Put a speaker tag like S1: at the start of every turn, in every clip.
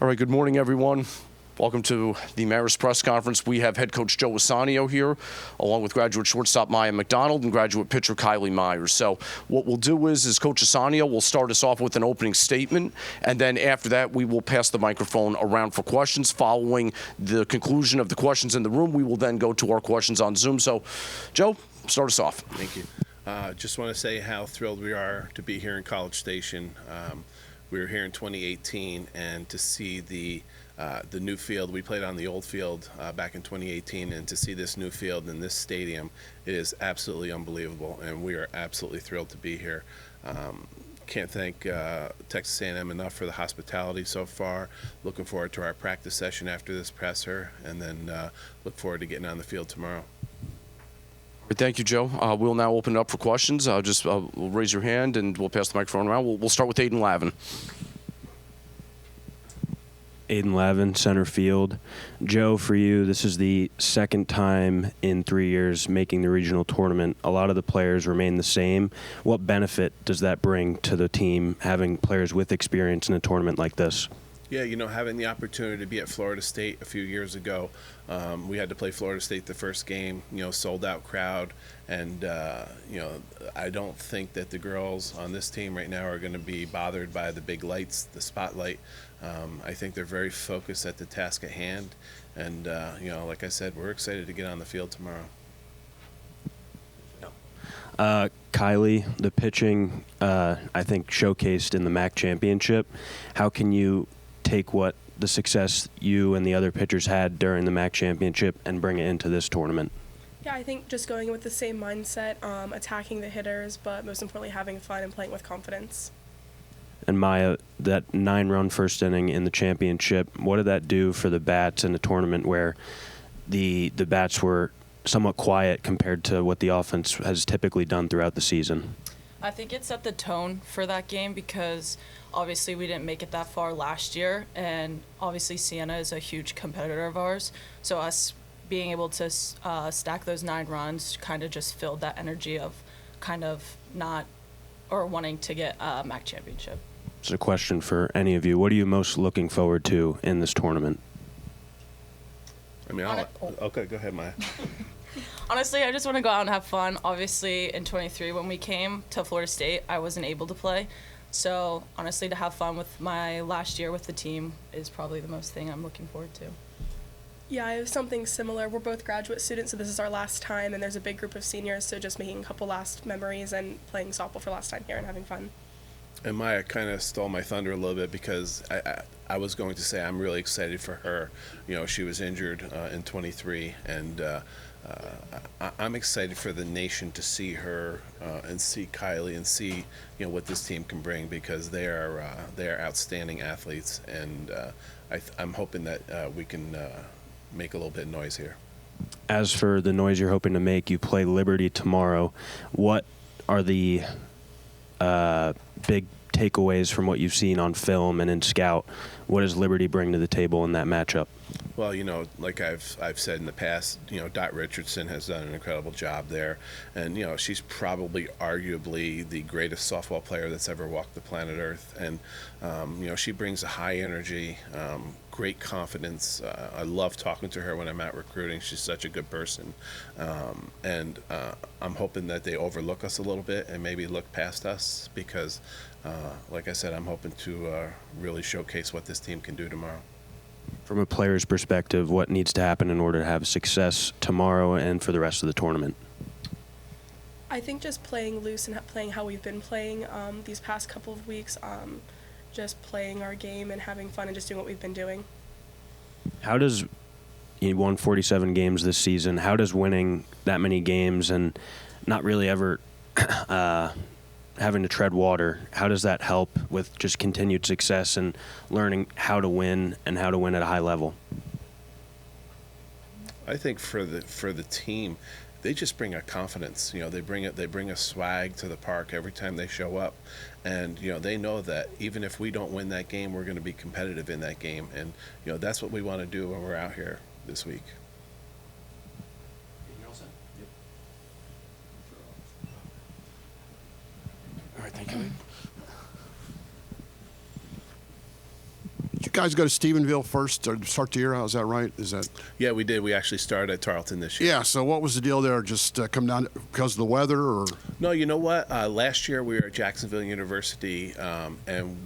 S1: All right, good morning, everyone. Welcome to the Marist press conference. We have head coach Joe Ausanio here, along with graduate shortstop Miah McDonald and graduate pitcher Kiley Myers. So what we'll do is Coach Ausanio will start us off with an opening statement, and then after that, we will pass the microphone around for questions. Following the conclusion of the questions in the room, we will then go to our questions on Zoom. So, Joe, start us off.
S2: Thank you. Just want to say how thrilled we are to be here in College Station. We were here in 2018, and to see the new field, we played on the old field back in 2018, and to see this new field in this stadium, it is absolutely unbelievable, and we are absolutely thrilled to be here. Can't thank Texas A&M enough for the hospitality so far. Looking forward to our practice session after this presser, and then look forward to getting on the field tomorrow.
S1: Thank you, Joe. We'll now open it up for questions. Just raise your hand, and we'll pass the microphone around. We'll start with Aiden Lavin.
S3: Aiden Lavin, center field. Joe, for you, this is the second time in 3 years making the regional tournament. A lot of the players remain the same. What benefit does that bring to the team, having players with experience in a tournament like this?
S2: Yeah, you know, having the opportunity to be at Florida State a few years ago, we had to play Florida State the first game, you know, sold-out crowd, and, you know, I don't think that the girls on this team right now are going to be bothered by the big lights, the spotlight. I think they're very focused at the task at hand, and, you know, like I said, we're excited to get on the field tomorrow.
S3: Kiley, the pitching, I think, showcased in the MAC championship. How can you take what the success you and the other pitchers had during the MAC championship and bring it into this tournament?
S4: Yeah, I think just going with the same mindset, attacking the hitters, but most importantly having fun and playing with confidence.
S3: And Miah, that 9-run first inning in the championship, what did that do for the bats in a tournament where the bats were somewhat quiet compared to what the offense has typically done throughout the season?
S5: I think it set the tone for that game because obviously we didn't make it that far last year, and obviously Siena is a huge competitor of ours. So us being able to stack those 9 runs kind of just filled that energy of kind of not or wanting to get a MAC championship.
S3: It's a question for any of you. What are you most looking forward to in this tournament?
S2: I mean, okay, go ahead, Maya.
S5: Honestly, I just want to go out and have fun. Obviously, in 23, when we came to Florida State, I wasn't able to play. So, honestly, to have fun with my last year with the team is probably the most thing I'm looking forward to.
S4: Yeah, I have something similar. We're both graduate students, so this is our last time, and there's a big group of seniors, so just making a couple last memories and playing softball for last time here and having fun.
S2: And Maya kind of stole my thunder a little bit because I was going to say I'm really excited for her. You know, she was injured in 23, and I'm excited for the nation to see her and see Kiley and see, you know, what this team can bring, because they are outstanding athletes, and I'm hoping that we can make a little bit of noise here.
S3: As for the noise you're hoping to make, you play Liberty tomorrow. What are the big takeaways from what you've seen on film and in scout? What does Liberty bring to the table in that matchup?
S2: Well, you know, like I've said in the past, you know, Dot Richardson has done an incredible job there, and you know, she's probably arguably the greatest softball player that's ever walked the planet Earth, and you know, she brings a high energy, great confidence. I love talking to her when I'm out recruiting. She's such a good person, and I'm hoping that they overlook us a little bit and maybe look past us, because like I said, I'm hoping to really showcase what this team can do tomorrow.
S3: From a player's perspective, what needs to happen in order to have success tomorrow and for the rest of the tournament?
S4: I think just playing loose and playing how we've been playing these past couple of weeks, just playing our game and having fun and just doing what we've been doing.
S3: How does, you won 47 games this season, how does winning that many games and not really ever having to tread water, how does that help with just continued success and learning how to win and how to win at a high level?
S2: I think for the team, they just bring a confidence. You know, they bring a swag to the park every time they show up, and you know, they know that even if we don't win that game, we're going to be competitive in that game, and you know, that's what we want to do when we're out here this week.
S1: All right, thank you.
S6: guys go to Stephenville first to start the year? Is that right? Is that?
S2: Yeah, we did. We actually started at Tarleton this year.
S6: Yeah. So what was the deal there? Just come down because of the weather, or?
S2: No, you know what? Last year we were at Jacksonville University, and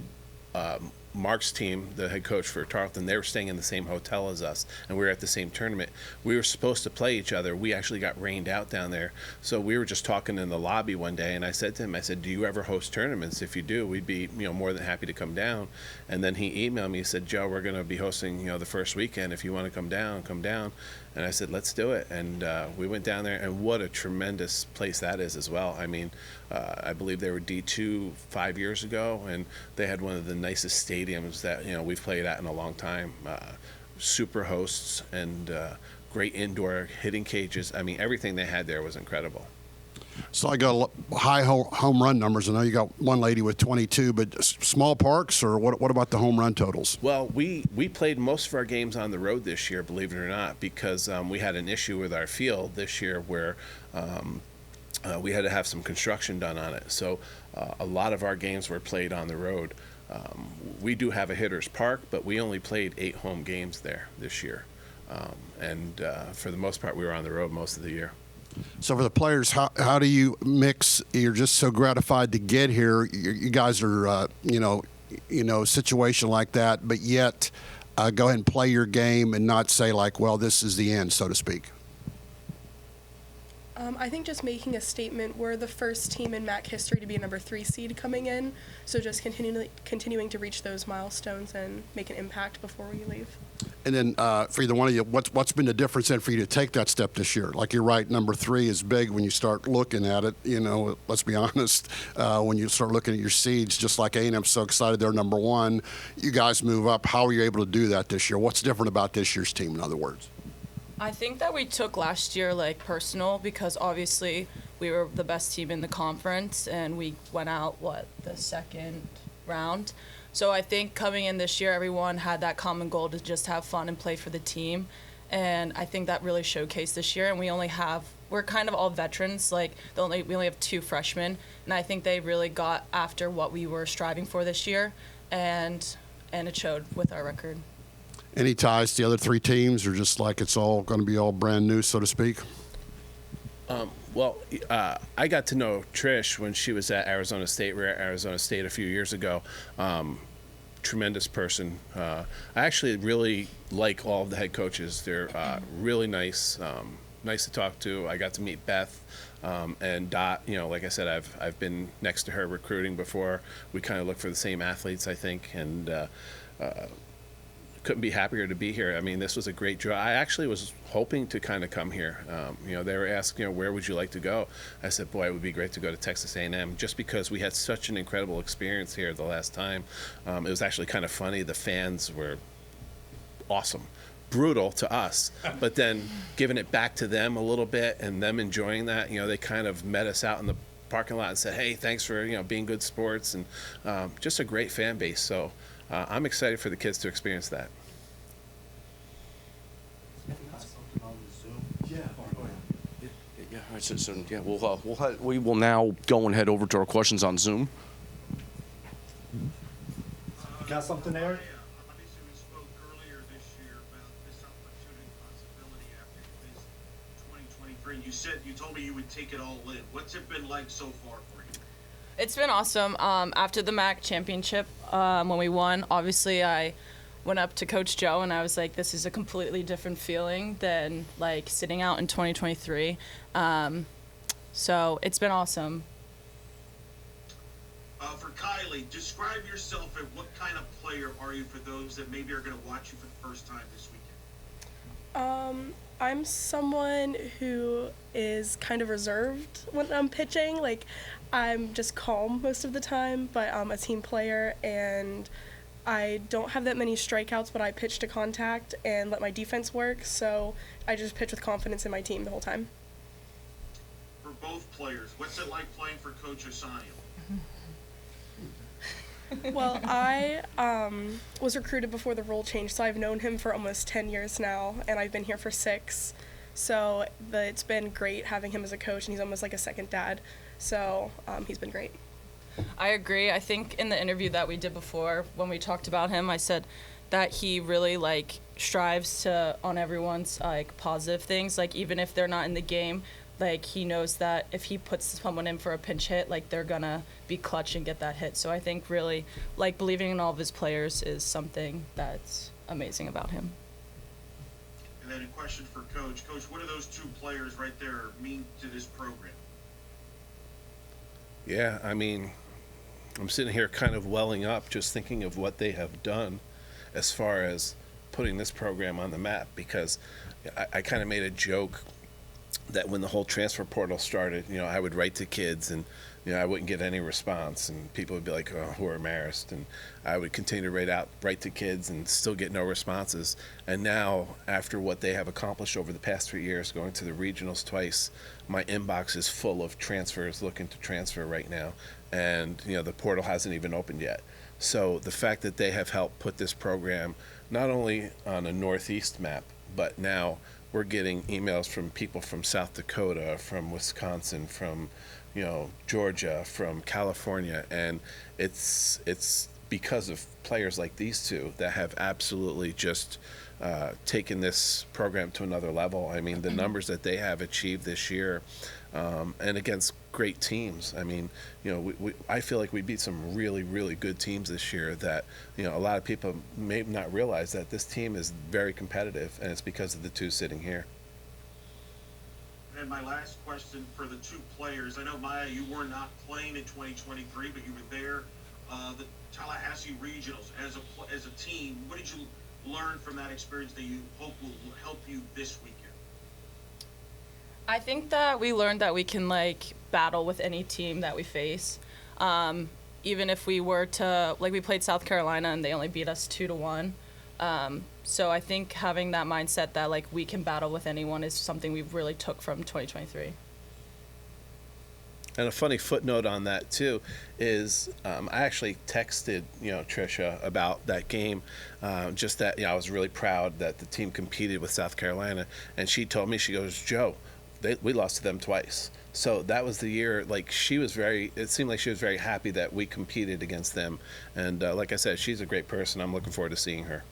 S2: Mark's team, the head coach for Tarleton, they were staying in the same hotel as us, and we were at the same tournament. We were supposed to play each other. We actually got rained out down there, so we were just talking in the lobby one day, and I said to him, I said, "Do you ever host tournaments? If you do, we'd be more than happy to come down." And then he emailed me. He said, "Joe, we're going to be hosting the first weekend. If you want to come down, come down." And I said, "Let's do it." And we went down there, and what a tremendous place that is as well. I mean, I believe they were D2 5 years ago, and they had one of the nicest stadiums that we've played at in a long time. Super hosts and great indoor hitting cages. I mean, everything they had there was incredible.
S6: So I got high home run numbers. I know you got one lady with 22, but small parks, or what about the home run totals?
S2: Well, we played most of our games on the road this year, believe it or not, because we had an issue with our field this year where we had to have some construction done on it. So a lot of our games were played on the road. We do have a hitter's park, but we only played 8 home games there this year. And for the most part, we were on the road most of the year.
S6: So for the players, how do you mix? You're just so gratified to get here. You guys are, situation like that, but yet go ahead and play your game and not say like, well, this is the end, so to speak.
S4: I think just making a statement. We're the first team in MAC history to be a number 3 seed coming in, so just continuing to reach those milestones and make an impact before we leave.
S6: And then for either one of you, what's been the difference then for you to take that step this year? Like you're right, number 3 is big when you start looking at it. Let's be honest, when you start looking at your seeds, just like A&M's so excited they're number 1, you guys move up. How are you able to do that this year? What's different about this year's team, in other words?
S5: I think that we took last year personal because obviously we were the best team in the conference and we went out the second round. So I think coming in this year, everyone had that common goal to just have fun and play for the team, and I think that really showcased this year. And we're kind of all veterans. We only have 2 freshmen, and I think they really got after what we were striving for this year, and it showed with our record.
S6: Any ties to the other 3 teams, or just like it's all going to be all brand new, so to speak?
S2: Well, I got to know Trish when she was at Arizona State. We were at Arizona State a few years ago. Tremendous person. I actually really like all of the head coaches. They're really nice, nice to talk to. I got to meet Beth and Dot. Like I said, I've been next to her recruiting before. We kind of look for the same athletes, I think, and couldn't be happier to be here. I mean, this was a great draw. I actually was hoping to kind of come here. They were asking, where would you like to go? I said, boy, it would be great to go to Texas A&M, just because we had such an incredible experience here the last time. It was actually kind of funny. The fans were awesome. Brutal to us, but then giving it back to them a little bit and them enjoying that, they kind of met us out in the parking lot and said, hey, thanks for being good sports, and just a great fan base. So I'm excited for the kids to experience that.
S1: Yeah. All right. So we will now go and head over to our questions on Zoom.
S7: You got something there?
S8: Obviously, we spoke earlier this year about this opportunity possibility after you missed 2023. You told me you would take it all in. What's it been like so far for you?
S5: It's been awesome. After the MAC championship, when we won, obviously I went up to Coach Joe and I was like, this is a completely different feeling than sitting out in 2023. So it's been awesome.
S8: For Kiley, describe yourself and what kind of player are you for those that maybe are going to watch you for the first time this weekend?
S4: I'm someone who is kind of reserved when I'm pitching. I'm just calm most of the time, but I'm a team player, and I don't have that many strikeouts, but I pitch to contact and let my defense work, so I just pitch with confidence in my team the whole time.
S8: For both players, what's it like playing for Coach Ausanio?
S4: Well, I was recruited before the rule changed, so I've known him for almost 10 years now, and I've been here for 6. So it's been great having him as a coach, and he's almost like a second dad. So he's been great.
S5: I agree. I think in the interview that we did before, when we talked about him, I said that he really like strives to on everyone's like positive things. Like even if they're not in the game, like he knows that if he puts someone in for a pinch hit, like they're gonna be clutch and get that hit. So I think really like believing in all of his players is something that's amazing about him.
S8: And then a question for Coach. Coach, what do those two players right there mean to this program?
S2: Yeah, I mean, I'm sitting here kind of welling up just thinking of what they have done as far as putting this program on the map, because I kind of made a joke that when the whole transfer portal started, I would write to kids and, I wouldn't get any response, and people would be like, oh, who are Marist? And I would continue to write to kids and still get no responses. And now, after what they have accomplished over the past 3 years, going to the regionals twice, my inbox is full of transfers looking to transfer right now. And, the portal hasn't even opened yet. So the fact that they have helped put this program not only on a Northeast map, but now we're getting emails from people from South Dakota, from Wisconsin, from Georgia, from California, and it's because of players like these two that have absolutely just taken this program to another level. I mean, the numbers that they have achieved this year, and against great teams. I mean, I feel like we beat some really, really good teams this year that, a lot of people may not realize that this team is very competitive, and it's because of the two sitting here.
S8: And my last question for the two players. I know, Miah, you were not playing in 2023, but you were there. The Tallahassee Regionals, as a team, what did you learn from that experience that you hope will help you this weekend?
S5: I think that we learned that we can like battle with any team that we face. Even if we were to, like we played South Carolina and they only beat us 2-1. So I think having that mindset that like we can battle with anyone is something we really took from 2023.
S2: And a funny footnote on that too is I actually texted Trisha about that game, just that I was really proud that the team competed with South Carolina, and she told me, she goes, Joe, we lost to them twice. So that was the year, like it seemed like she was very happy that we competed against them. And like I said, she's a great person. I'm looking forward to seeing her.